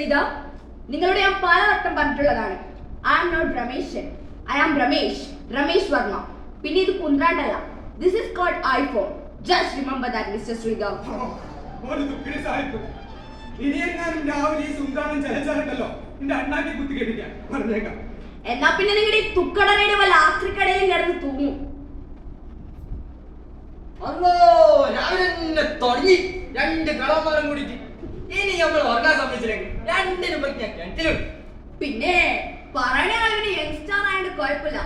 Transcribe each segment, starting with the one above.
ശ്രീധ, നിങ്ങളുടെ ഞാൻ പലവട്ടം പറഞ്ഞിട്ടുള്ളതാണ്. I am not Ramesan, I am Ramesh Varma. പിന്നെ ഇത് കുന്ത്രാണ്ടല്ല. This is called iPhone. Just remember that mister Sreedha. എന്നാ പിന്നെ നിങ്ങളുടെ ഈ തുക്കടനയുടെ വല്ല ആക്രിക്കടയിലും കിടന്ന് തൂങ്ങും. തുടങ്ങി രണ്ട് കളമാരം കൂടിയിട്ട് ഇനി നമ്മൾ ഉറങ്ങാൻ സമ്മതിച്ചില്ലെങ്കിൽ രണ്ടിനും പറ്റിയ പിന്നെ പറയണ കളിയുടെ യങ്സ്റ്റർ ആയതുകൊണ്ട് കുഴപ്പമില്ല.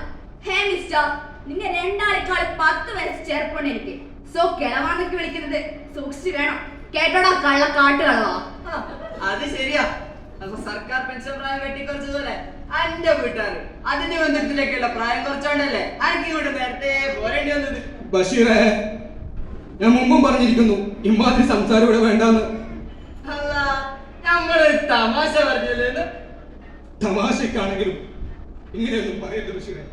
ഹേ മിസ്റ്റർ, നിന്നെ രണ്ടാളെക്കാൾ 10 വയസ്സ് ചെറുപ്പുണ്ട് എനിക്ക്. സോ കിളവാന്നൊക്കെ വിളിക്കുന്നത് സൂക്ഷിച്ച് വേണം കേട്ടോടാ, കള്ള കാട്ടുകളവാ. അത് ശരിയാ. അപ്പൊ സർക്കാർ പെൻഷൻ പ്രായം വെട്ടിക്കുറച്ചതുപോലെ എന്റെ വീട്ടുകാർ അതിന്റെ ബന്ധത്തിലേക്കുള്ള പ്രായം കുറച്ചോണ്ടല്ലേ എനിക്ക് ഇങ്ങോട്ട് നേരത്തെ പോരേണ്ടി വന്നത്. ബഷീറേ, ഞാൻ മുമ്പും പറഞ്ഞിരിക്കുന്നു ഇമാതിരി സംസാരം ഇവിടെ വേണ്ടെന്ന്. അല്ല, നമ്മള് തമാശ പറഞ്ഞില്ലെന്ന്. തമാശക്കാണെങ്കിലും ഇങ്ങനെയൊന്നും പറയരുത് ബഷീറേ.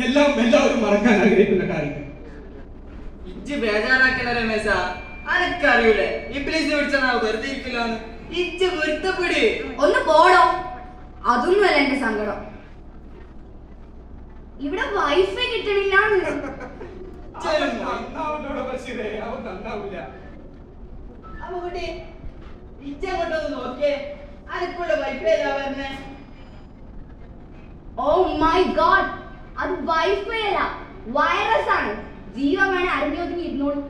എല്ലാവരും മറക്കാൻ ആഗ്രഹിക്കുന്ന കാര്യം. ഇജ്ജ് ബേജാറാക്കണ രമേശ, അനക്കറിയൂലേ ഇബ്ലീസ് പിടിച്ചാ വെറുതെ ഇരിക്കില്ലാന്ന്. ഇജ്ജ് പൊരുത്തപ്പെട്. ഒന്ന് പോടോ. അതൊന്നുമല്ല എന്റെ സങ്കടം. ഇവിടെ വൈഫൈ കിട്ടണില്ല. ഓ മൈ ഗോഡ്, അത് വൈഫൈ അല്ല, വൈറസ് ആണ്. ജീവൻ വേണേ അരഞ്ഞൊതുങ്ങി ഇരുന്നോളൂ.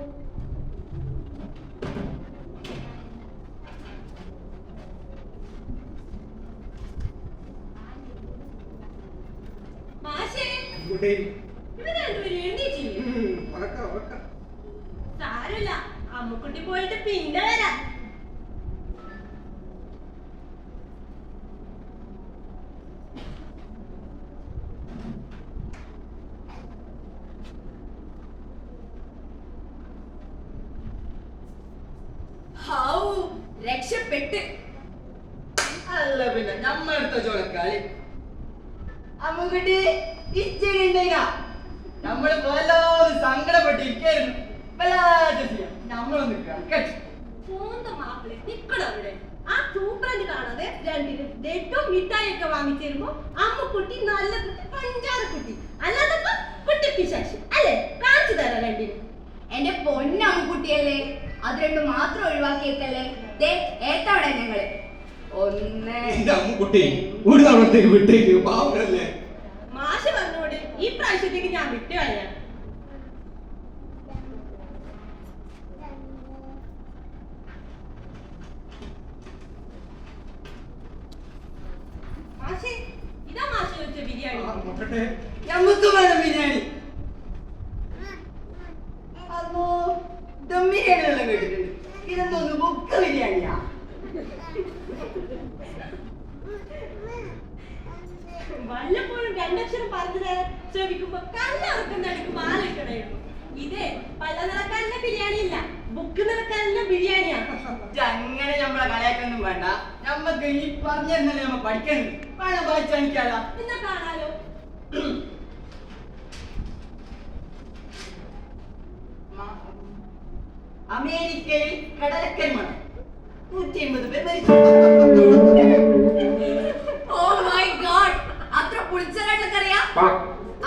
സാരമില്ല, അമ്മുക്കുട്ടി പോയിട്ട് പിന്നെ വരാം. രക്ഷപ്പെട്ട്. അല്ല പിന്നെ നമ്മളെടുത്ത ചോളക്കാളി അമ്മുകുട്ടി ഇച്ചിരിണ്ടേന നമ്മള് വല്ലാതെ സങ്കടപ്പെട്ടിരിക്കായിരുന്നു. നമ്മളൊന്ന് മാപ്പിളെ നിക്കടവിടെ ആ സൂപ്രണ്ട് കാണാതെ രണ്ടിനും ബ്രെഡും മിഠായിയൊക്കെ വാങ്ങിച്ചു തരുമ്പോ അമ്മുക്കുട്ടി നല്ല കുട്ടി, പഞ്ചാര കുട്ടി, അല്ലാതെ കുട്ടി പിശാശി അല്ലേ? കാണിച്ചു തരാം രണ്ടിനും. എന്റെ പൊന്നമ്മുക്കുട്ടിയല്ലേ, അത് രണ്ടും മാത്രം ഒഴിവാക്കിയേക്കല്ലേ. ഏത്തവിടെ ഞങ്ങള് അമ്മുക്കുട്ടി ഒരു തവണത്തേക്ക് വിട്ടേക്ക്, പാവല്ലേ. മാഷ് പറഞ്ഞോട് ഈ പ്രാവശ്യത്തേക്ക് ഞാൻ വിട്ടു കളയാം. മാഷേ, ഇതാ മാഷ് വെച്ച ബിരിയാണി. നമുക്ക് വേണം ബിരിയാണി. അല്ലോ, ദം ബിരിയാണി എല്ലാം കേട്ടിട്ടുണ്ട്. ഇതെന്തോന്ന് ബുക്ക ബിരിയാണിയാ? വല്ലപ്പോഴും രണ്ടക്ഷരം പറഞ്ഞു ശ്രമിക്കുമ്പോ കണ്ണുറക്കം നടിക്കുമ്പോ ആലോചിക്കണായിരുന്നു. ഇതേ പല നിറക്കാരന്റെ ബിരിയാണി ഇല്ല, ബുക്ക് നിറക്കാരന്റെ ബിരിയാണിയാ. അങ്ങനെ നമ്മളെ കളയാക്കൊന്നും വേണ്ട. നമ്മക്ക് ഈ പറഞ്ഞല്ലേ നമ്മ പഠിക്കരുത്. വേണം വായിച്ചു കാണിക്കാലോ. എന്നാ കാണാലോ. അമേരിക്കയിൽ കടലക്കൽ മണം 150 പേർ മരിച്ചു. ഓ മൈ ഗോഡ്, അത്ര പുളിച്ചറിയാ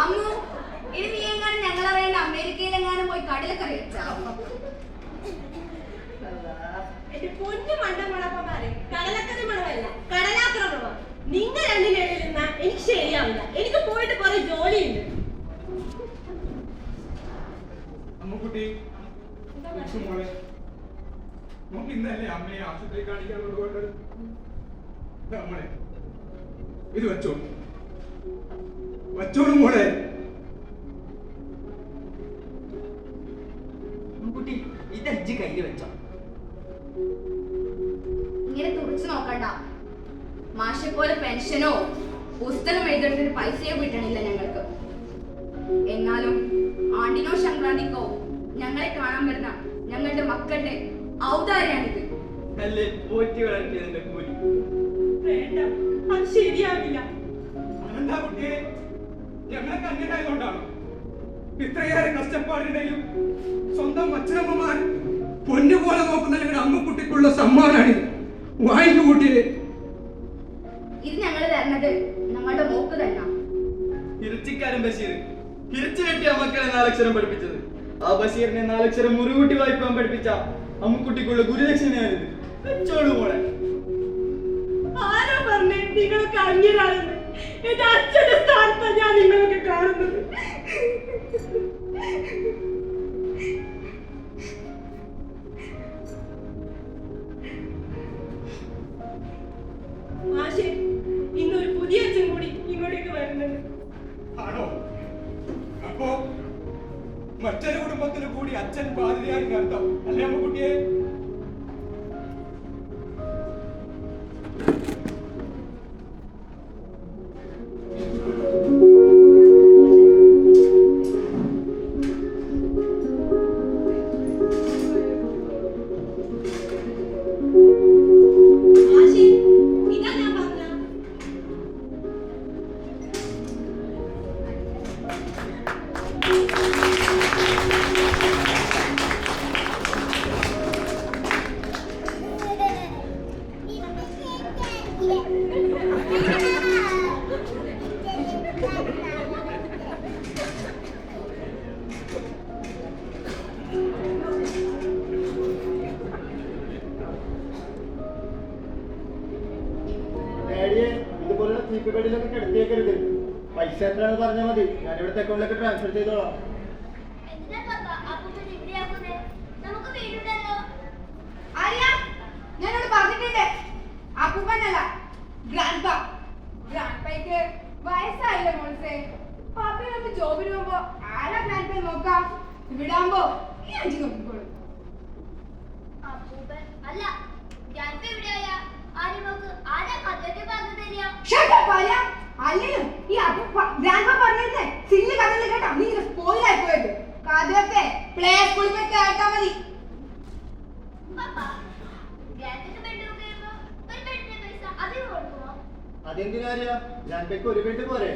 അമ്മു. ഇനി നീ എങ്ങാനും ഞങ്ങളറിയേണ്ട അമേരിക്കയിലെങ്ങാനും പോയി കടലക്കറി വെച്ചാ. എന്റെ പൊന്നു മണ്ടമണപ്പന്മാരെ, കടലക്കറി മണമല്ല കടലാക്രമണ. നിങ്ങൾ രണ്ടിനിടയിൽ നിന്നാ എനിക്ക് ശരിയാവില്ല. എനിക്ക് പോയിട്ട് കുറെ ജോലിയുണ്ട്. അമ്മുക്കുട്ടി, നമുക്ക് ഇന്നല്ലേ അമ്മയെ ആശുപത്രി കാണിക്കാൻ കൊണ്ടുപോകേണ്ടത്. നമ്മളെ ഇത് വച്ചോളൂ മോളെ. കുട്ടി ഇതജ്ജ് കയ്യിൽ വെച്ചോ. ഇങ്ങനെ തുറച്ചു നോക്കണ്ട. മാഷെ പോലെ പെൻഷനോ പുസ്തകം എഴുതുന്നതിന് പൈസയോ കിട്ടണില്ല ഞങ്ങൾക്ക്. എന്നാലും ആണ്ടിനോ സംക്രാന്തിക്കോ ഞങ്ങളെ കാണാൻ വരുന്ന ഞങ്ങളുടെ മക്കളുടെ ഔദാര്യാണിത്. അല്ലേ പോറ്റി വളർത്തിയതിന്റെ കൂലി. വേണ്ട, അത് ശരിയാവില്ല. അതെന്താ കുട്ടിയെ, ഞങ്ങളെ കണ്ണിനായതുകൊണ്ടാണോ? ഇത്രയേറെ കഷ്ടപ്പാടിനിടയിലും സ്വന്തം അച്ഛനമ്മമാർ പൊന്നുപോലെ നോക്കുന്ന നിങ്ങളുടെ അമ്മക്കുട്ടിക്കുള്ള സമ്മാനാണിത്. വാങ്ങിക്കു കൂട്ടിയെ. ഇത് ഞങ്ങൾ തരണത് ഞങ്ങളുടെ മോക്ക് തന്നെ. ഇറച്ചിക്കാരൻ ബഷീർ ഇറച്ചി കെട്ടിയ മക്കളെ 4 അക്ഷരം പഠിപ്പിച്ചത്. ആ ബഷീറിനെ 4 അക്ഷരം മുറുകൂട്ടി വായിപ്പാൻ പഠിപ്പിച്ച അമ്മക്കുട്ടിക്കുള്ള ഗുരുദക്ഷിണയാണിത്. വെച്ചോളൂ മോളെ. ആരാ പറഞ്ഞേ നിങ്ങൾക്ക് അന്യരാണെന്ന്? എന്റെ അച്ഛന്റെ സ്ഥാനത്താണ് ഞാൻ നിങ്ങളൊക്കെ കാണുന്നത്. മാഷേ, ഇന്നൊരു പുതിയ അച്ഛൻ കൂടി ഇങ്ങോട്ടേക്ക് വരുന്നുണ്ട്. ആണോ? അപ്പോ മറ്റൊരു കുടുംബത്തിന് കൂടി അച്ഛൻ ബാധ്യതയായി അർത്ഥം അല്ലേ അമ്മക്കുട്ടിയെ? മാഷേ, ഇതാ ഞാൻ പറഞ്ഞ. ഇതുപോലുള്ള ചീപ്പ് ബെഡിലൊക്കെ കിടത്തിയേക്കരുത്. പൈസ എത്രയാണെന്ന് പറഞ്ഞാൽ മതി, ഞാൻ ഇവിടുത്തെ അക്കൗണ്ടിലേക്ക് ട്രാൻസ്ഫർ ചെയ്തോളാം. ഞാനോട് പറഞ്ഞിട്ടുണ്ട് അപ്പൂപ്പനല്ല ഗ്രാൻഡ്പ. ഗ്രാൻഡ്പയ്ക്ക് വയസ്സായില്ല മോൾസേ. പാപ്പയൊക്കെ ജോബിന് പോകുമ്പോ ആരാ ഗ്രാൻഡ്പയെ നോക്കാം? ഇവിടാകുമ്പോ ഈ അഞ്ച് നോക്കിക്കോളൂ. അല്ലെങ്കിലും ഈ ഗ്രാൻഡ്പ പറഞ്ഞിരുന്നേ സില്ല് കഥകൾ കേട്ടാ നീ സ്പോയിലായി പോയത്. കഥയൊക്കെ പ്ലേ സ്കൂളിൽ പോയി കേട്ടാ മതി. അതെന്തിനാ? ഗ്രാൻഡ്പയ്ക്ക് ഒരു ബെഡ് പോരെ?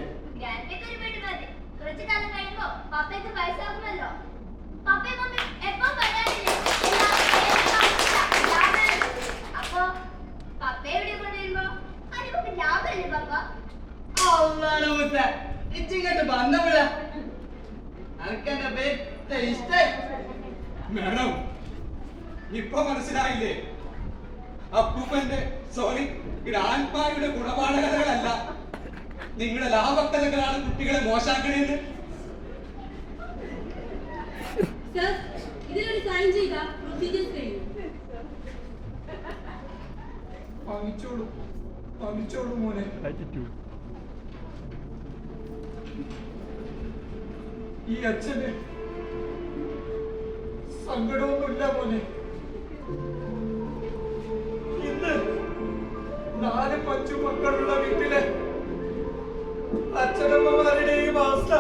ഇച്ചിങ്ങോട്ട് ബന്ധമില്ല. അനക്കെന്റെ പേര് ഇഷ്ടായി. മാഡം, ഇപ്പൊ മനസ്സിലായില്ലേ? അപ്പൂപ്പന്റെ സോറി ഗ്രാൻഡ്പായുടെ ഗുണപാഠകഥകളല്ല, നിങ്ങളുടെ ലാഭക്കഥകളാണ് കുട്ടികളെ മോശാക്കണേന്ന്. സർ, ഇതിലൊരു സൈൻ ചെയ്ത പ്രൊസീജിയേഴ്സ് കഴിഞ്ഞു. വാങ്ങിച്ചോളൂ മോനെ. ഈ അച്ഛന് സങ്കടമൊന്നുമില്ല മോനെ. ഇന്ന് 4-5 മക്കളുള്ള വീട്ടിലെ അച്ഛനമ്മമാരുടെയും അവസ്ഥ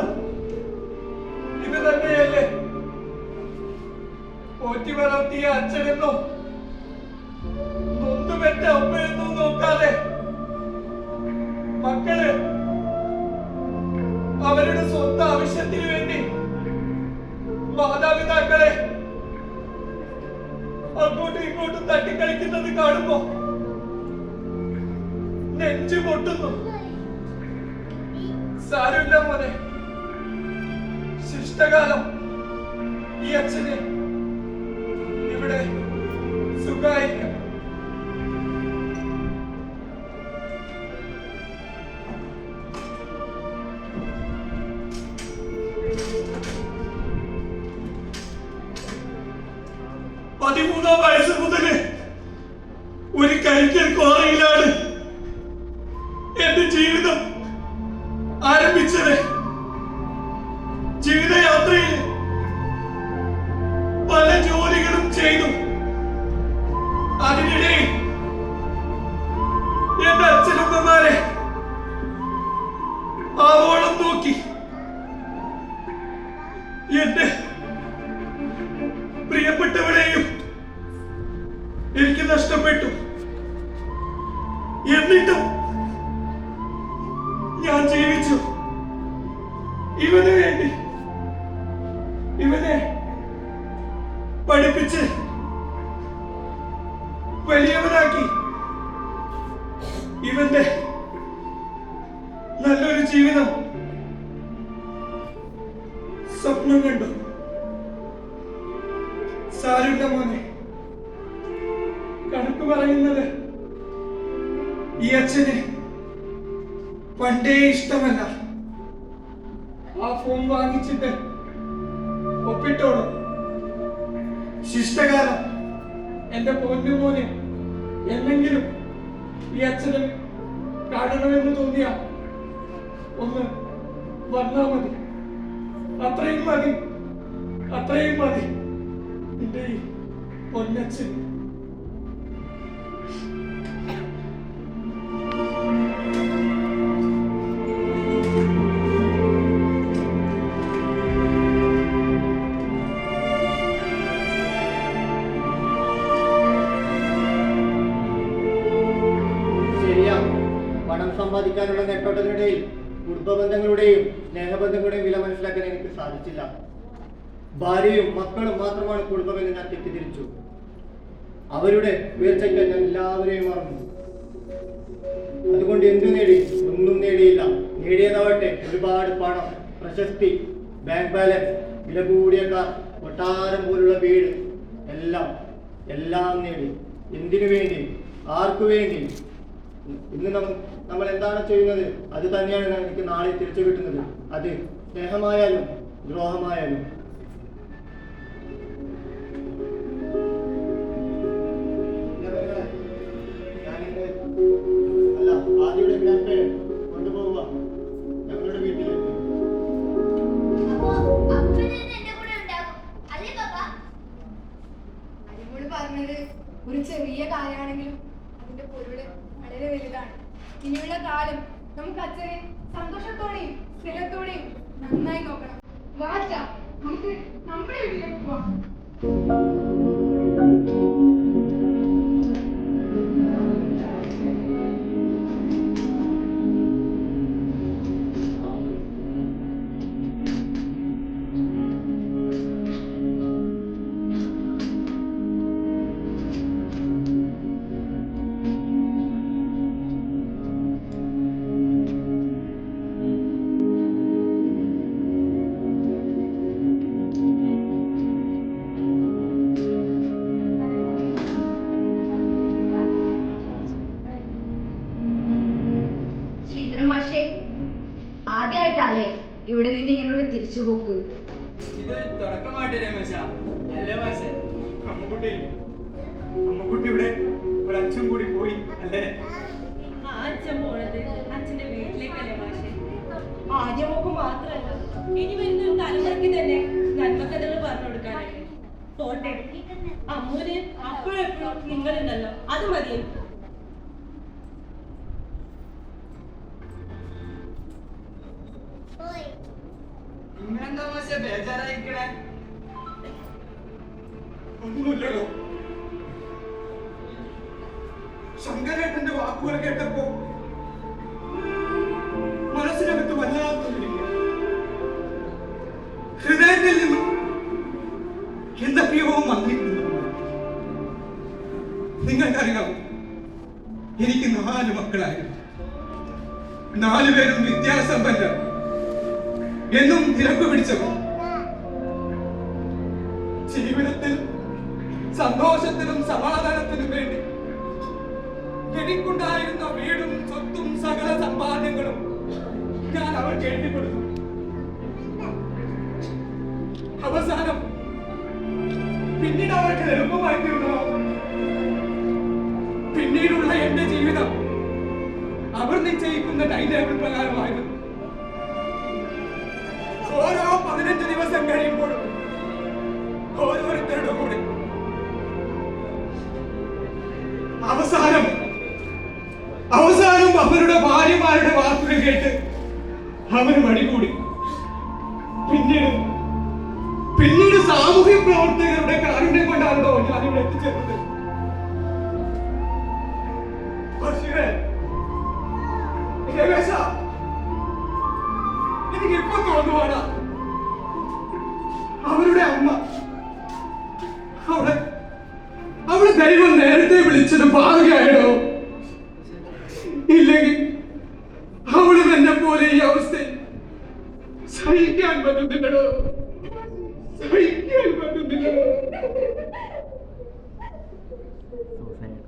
ഇത് തന്നെയല്ലേ? പോറ്റി വളർത്തിയ അച്ഛനെന്നോ നൊന്തുപെറ്റ അമ്മയെന്നോ നോക്കാതെ മക്കള് അവരുടെ സ്വന്തം ആവശ്യത്തിന് വേണ്ടി മാതാപിതാക്കളെ അങ്ങോട്ടും ഇങ്ങോട്ടും തട്ടിക്കളിക്കുന്നത് കാണുമ്പോ നെഞ്ചു പൊട്ടുന്നു. സാരമില്ല മോനെ, ശിഷ്ടകാലം ഈ അച്ഛന് ഇവിടെ സുഖായിരിക്കും. പതിമൂന്നാം വയസ്സ് മുതല് ഒരു കരിക്കൽ ക്വാറിയിലാണ് എന്റെ ജീവിതം ആരംഭിച്ചത്. ജീവിതയാത്രയിൽ പല ജോലികളും ചെയ്തു. അതിനിടയിൽ എന്റെ അച്ഛനമ്മമാരെ ആവോളം നോക്കി. എന്റെ പ്രിയപ്പെട്ടവരെയും എനിക്ക് നഷ്ടപ്പെട്ടു. എന്നിട്ടും ഞാൻ ജീവിച്ചു. ഇവന് വേണ്ടി, ഇവനെ പഠിപ്പിച്ച് ജീവിതം സ്വപ്നം കണ്ടു. സാരുണ്ട മോനെ, കണക്ക് പറയുന്നത് ഈ അച്ഛന് പണ്ടേ ഇഷ്ടമല്ല. ആ ഫോൺ വാങ്ങിച്ചിട്ട് ഒപ്പിട്ടോളൂ. ശിഷ്ടകാലം എന്റെ പൊന്നു മോനെ എന്നെങ്കിലും ഈ അച്ഛന് കാണണമെന്ന് തോന്നിയ ഒന്ന് വന്നാ മതി. അത്രയും മതി, അത്രയും മതി. നിന്റെ ഈ പൊന്നച്ഛൻ. ശരിയാ, പണം സമ്പാദിക്കാനുള്ള നെട്ടോട്ടത്തിനിടയിൽ കുടുംബബന്ധങ്ങളുടെയും സ്നേഹബന്ധങ്ങളുടെയും വില മനസ്സിലാക്കാൻ എനിക്ക് സാധിച്ചില്ല. ഭാര്യയും മക്കളും മാത്രമാണ് കുടുംബമെന്ന് ഞാൻ തെറ്റിദ്ധരിച്ചു. അവരുടെ വീഴ്ചയ്ക്ക് ഞാൻ എല്ലാവരെയും മറന്നു. അതുകൊണ്ട് എന്തു നേടി? ഒന്നും നേടിയില്ല. നേടിയതാവട്ടെ ഒരുപാട് പണം, പ്രശസ്തി, ബാങ്ക് ബാലൻസ്, വില കൂടിയ കാർ, കൊട്ടാരം പോലുള്ള വീട്, എല്ലാം നേടി. എന്തിനു വേണ്ടി? ആർക്കു വേണ്ടി? ഇന്ന് നമ്മൾ എന്താണ് ചെയ്യുന്നത് അത് തന്നെയാണ് എനിക്ക് നാളെ തിരിച്ചു കിട്ടുന്നത്. അത് സ്നേഹമായാലും ദ്രോഹമായാലും. അല്ല, ആദ്യയുടെ ഗ്രാൻഡ് കൊണ്ടുപോവുക ഞങ്ങളുടെ വീട്ടിലേക്ക്. അരിമോള് പറഞ്ഞത് ഒരു ചെറിയ കാര്യമാണെങ്കിലും അതിന്റെ പൊരുള് വളരെ വലുതാണ്. ഇനിയുള്ള കാലം നമുക്ക് അച്ഛനെ സന്തോഷത്തോടെയും സ്നേഹത്തോടെയും നന്നായി നോക്കണം. വാച്ച നമുക്ക് നമ്മുടെ വീട്ടിലേക്ക് പോവാം. ആദ്യമായിട്ടല്ലേ ഇവിടെ നിന്ന് ഇങ്ങനെ തിരിച്ചു പോക്ക്? ഇത് തുടക്കമായിട്ട് രമേശ അല്ലേ മാഷെ? അമ്മക്കുട്ടി ഇവിടെ ഒരു അച്ഛൻ കൂടി പോയി അല്ലേ? ആ അച്ഛൻ പോണത് അച്ഛന്റെ വീട്ടിലേക്കല്ലേ മാഷെ? ആദ്യം നോക്ക് മാത്രല്ല, ഇനി വരുന്ന ഒരു തലമുറയ്ക്ക് തന്നെ നന്മക്കഥകൾ പറഞ്ഞു കൊടുക്കാനല്ലേ. പോട്ടെ, അമ്മൂന് അപ്പോഴെപ്പോഴും നിങ്ങളുണ്ടല്ലോ, അത് മതി. ഇങ്ങനെന്താ മാഷെ ബേജാറായിക്കണേ? ഒന്നുമില്ലല്ലോ. ശങ്കരേട്ടന്റെ വാക്കുകൾ കേട്ടപ്പോ മനസ്സിനകത്ത് വല്ലാത്തൊരു ഹൃദയത്തിൽ നിന്നും എന്തൊക്കെയോ വന്നിരുന്നു. നിങ്ങൾക്കറിയാം, എനിക്ക് 4 മക്കളായിരുന്നു. 4 പേരും വിദ്യാസമ്പന്നർ, എന്നും തിരക്ക് പിടിച്ചവർ. ജീവിതത്തിൽ സന്തോഷത്തിനും സമാധാനത്തിനും വേണ്ടി എനിക്കുണ്ടായിരുന്ന വീടും സ്വത്തും സകല സമ്പാദ്യങ്ങളും ഞാൻ അവർക്ക് എഴുതി കൊടുത്തു. അവസാനം പിന്നീട് അവർക്ക് എളുപ്പമായി തീർന്നോ? പിന്നീടുള്ള എന്റെ ജീവിതം അവർ നിശ്ചയിക്കുന്ന ടൈം ടേബിൾ പ്രകാരമായിരുന്നു. ഓരോ 15 ദിവസം കഴിയുമ്പോഴും ഓരോരുത്തരുടെ കൂടെ അവസാനം അവരുടെ ഭാര്യമാരുടെ വാക്കുകൾ കേട്ട് അവര് മടികൂടി. പിന്നീട് സാമൂഹ്യ പ്രവർത്തകരുടെ കാരുണ്യം കൊണ്ടാണല്ലോ ഞാനിവിടെ എത്തിച്ചേർന്നത്. എനിക്ക് ഇപ്പൊ തോന്നുവാണ് അവരുടെ അമ്മ അവളെ ദൈവം നേരത്തെ വിളിച്ചത് ഭാഗ്യായോ? ഇല്ലെങ്കിൽ അവളും എന്നെ പോലെ ഈ അവസ്ഥ സഹിക്കാൻ പറ്റുന്നില്ല. സൂസൈഡ്.